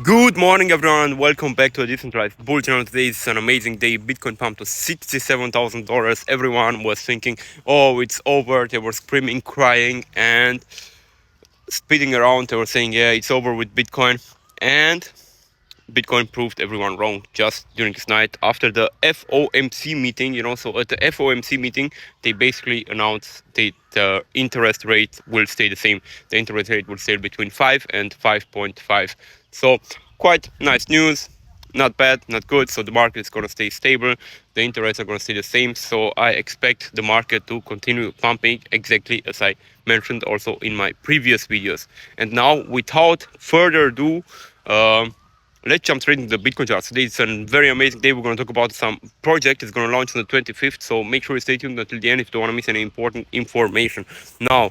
Good morning, everyone. Welcome back to a decentralized bull channel. Today is an amazing day. Bitcoin pumped to $67,000. Everyone was thinking, "Oh, it's over." They were screaming, crying, and speeding around. They were saying, "Yeah, it's over with Bitcoin." And Bitcoin proved everyone wrong just during this night after the FOMC meeting. So at the FOMC meeting, they basically announced that the interest rate will stay the same. The interest rate will stay between 5 and 5.5. So quite nice news. Not bad, not good. So the market is going to stay stable. The interests are going to stay the same. So I expect the market to continue pumping exactly as I mentioned also in my previous videos. And now, without further ado, um, let's jump straight into the Bitcoin charts. Today is a very amazing day. We're going to talk about some project. It's going to launch on the 25th. So make sure you stay tuned until the end if you don't want to miss any important information. Now,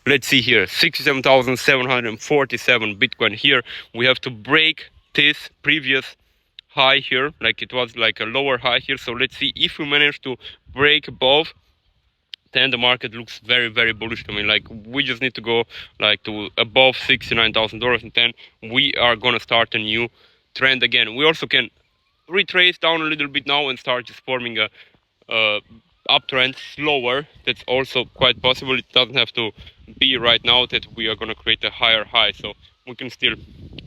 let's see here. 67,747 Bitcoin here. We have to break this previous high here. Like it was like a lower high here. So let's see if we manage to break above, then the market looks very, very bullish to me. Like we just need to go like to above $69,000, and then we are gonna start a new trend again. We also can retrace down a little bit now and start just forming a uptrend slower. That's also quite possible. It doesn't have to be right now that we are gonna create a higher high. So we can still,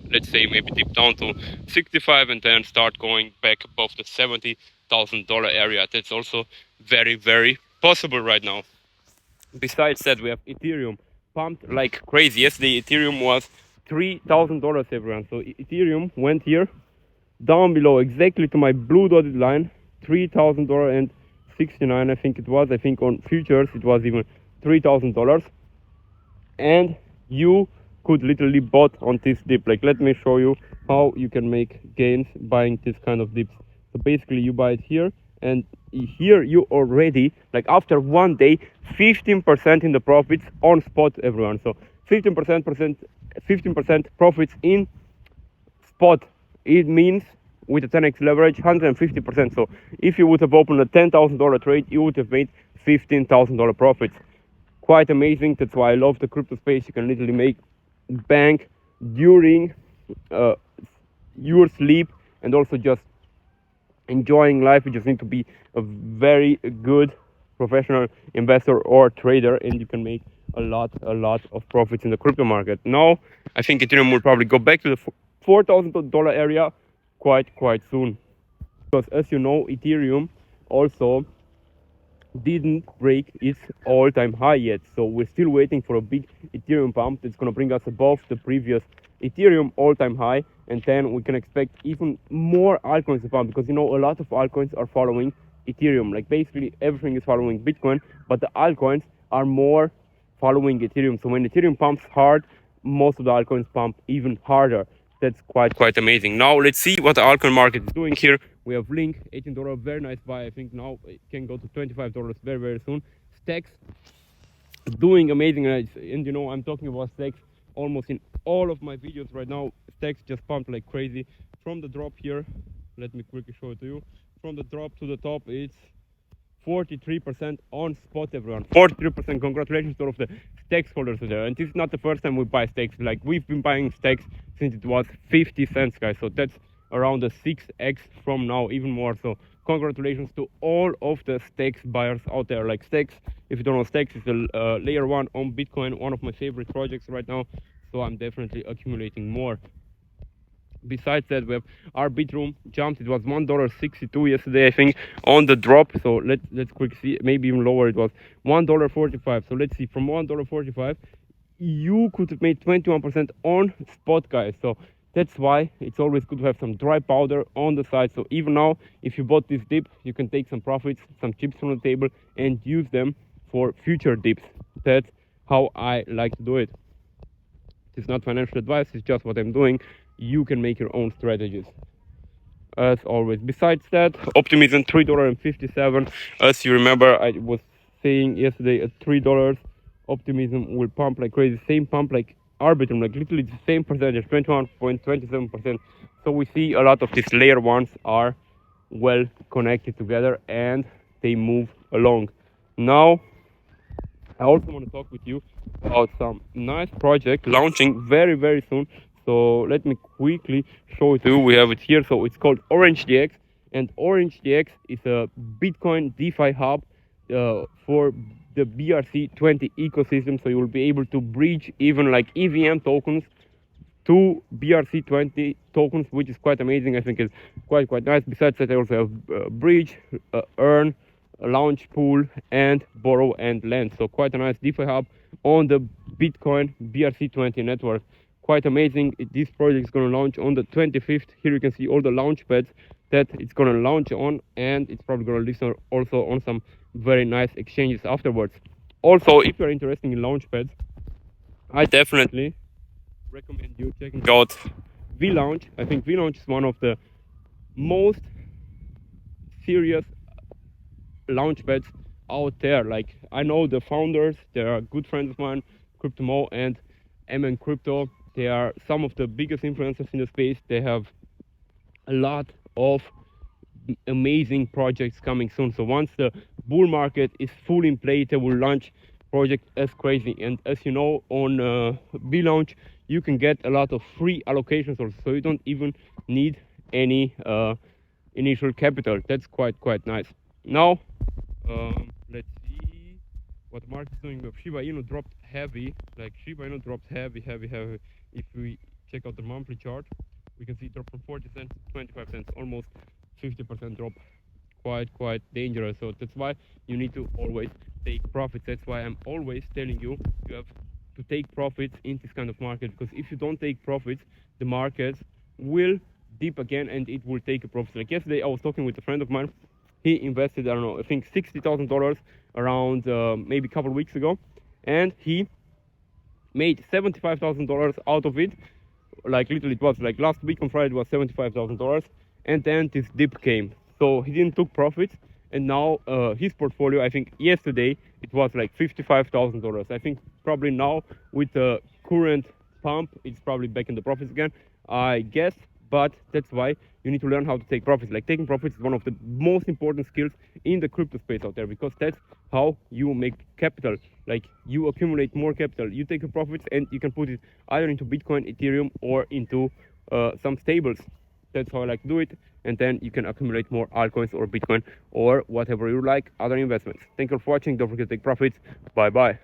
let's say, maybe dip down to 65 and then start going back above the $70,000 area. That's also very, very possible right now. Besides that, we have Ethereum pumped like crazy. Yesterday, Ethereum was $3,000, everyone. So Ethereum went here down below exactly to my blue dotted line, $3,069. I think it was. I think on futures it was even $3,000, and you could literally bought on this dip. Like, let me show you how you can make gains buying this kind of dips. So basically, you buy it here, and here you already, like after one day, 15% in the profits on spot, everyone. So 15% profits in spot. It means with a 10x leverage, 150%. So if you would have opened a $10,000 trade, you would have made $15,000 profits. Quite amazing. That's why I love the crypto space. You can literally make bank during your sleep and also just enjoying life. You just need to be a very good professional investor or trader, and you can make a lot of profits in the crypto market. Now, I think Ethereum will probably go back to the $4,000 area quite soon, because as you know, Ethereum also didn't break its all-time high yet. So we're still waiting for a big Ethereum pump that's going to bring us above the previous Ethereum all-time high, and then we can expect even more altcoins to pump, because a lot of altcoins are following Ethereum. Like basically everything is following Bitcoin, but the altcoins are more following Ethereum. So when Ethereum pumps hard, most of the altcoins pump even harder. That's quite amazing. Now let's see what the altcoin market is doing here. We have Link, $18, very nice buy. I think now it can go to $25 very soon. Stacks doing amazing, and I'm talking about Stacks almost in all of my videos right now. Stacks just pumped like crazy from the drop here. Let me quickly show it to you. From the drop to the top, it's 43% on spot, everyone. 43%. Congratulations to all of the Stacks holders there. And this is not the first time we buy Stacks. Like we've been buying Stacks since it was 50 cents, guys. So that's around the 6x from now, even more. So congratulations to all of the Stacks buyers out there. Like Stacks, if you don't know, Stacks is the layer 1 on Bitcoin, one of my favorite projects right now. So I'm definitely accumulating more. Besides that, we have our Bitroom jumped. It was $1.62 yesterday, I think, on the drop. So let's quickly see. Maybe even lower. It was $1.45. So let's see. From $1.45, you could have made 21% on spot, guys. So that's why it's always good to have some dry powder on the side. So even now, if you bought this dip, you can take some profits, some chips from the table, and use them for future dips. That's how I like to do it. It's not financial advice. It's just what I'm doing. You can make your own strategies, as always. Besides that, optimism, $3.57. As you remember, I was saying yesterday, at $3, optimism will pump like crazy. Same pump like Arbitrum, like literally the same percentage, 21.27%. So we see a lot of these layer ones are well connected together and they move along. Now, I also want to talk with you about some nice project launching very soon. So let me quickly show it to you. We have it here. So it's called OrangeJX, and OrangeJX is a Bitcoin DeFi hub for the BRC20 ecosystem. So you will be able to bridge even like EVM tokens to BRC20 tokens, which is quite amazing. I think it's quite nice. Besides that, I also have bridge, earn, launch pool, and borrow and lend. So quite a nice DeFi hub on the Bitcoin BRC20 network. Quite amazing. This project is going to launch on the 25th. Here you can see all the launch pads that it's going to launch on, and it's probably going to list also on some very nice exchanges afterwards. Also, if you're interested in launch pads, I definitely recommend you checking out VLaunch. I think VLaunch is one of the most serious launchpads out there. Like, I know the founders, they are good friends of mine, CryptoMo and MN Crypto. They are some of the biggest influencers in the space. They have a lot of amazing projects coming soon. So once the bull market is fully in play, they will launch projects as crazy. And as you know, on VLaunch, you can get a lot of free allocations also. So you don't even need any initial capital. That's quite nice. Now, let's see what the market is doing. Shiba Inu dropped heavy. Like, Shiba Inu dropped heavy. If we check out the monthly chart, we can see it drop from 40 cents to 25 cents, almost 50% drop. Quite dangerous. So that's why you need to always take profits. That's why I'm always telling you, you have to take profits in this kind of market, because if you don't take profits, the markets will dip again and it will take a profit. Like yesterday, I was talking with a friend of mine. He invested, I don't know, I think $60,000 around maybe a couple of weeks ago, and he made $75,000 out of it. Like, literally, it was like last week on Friday, it was $75,000, and then this dip came. So he didn't took profits, and now his portfolio, I think yesterday it was like $55,000. I think probably now with the current pump, it's probably back in the profits again, I guess. But that's why you need to learn how to take profits. Like, taking profits is one of the most important skills in the crypto space out there, because that's how you make capital. Like, you accumulate more capital. You take the profits and you can put it either into Bitcoin, Ethereum, or into some stables. That's how I like to do it. And then you can accumulate more altcoins or Bitcoin or whatever you like, other investments. Thank you for watching. Don't forget to take profits. Bye bye.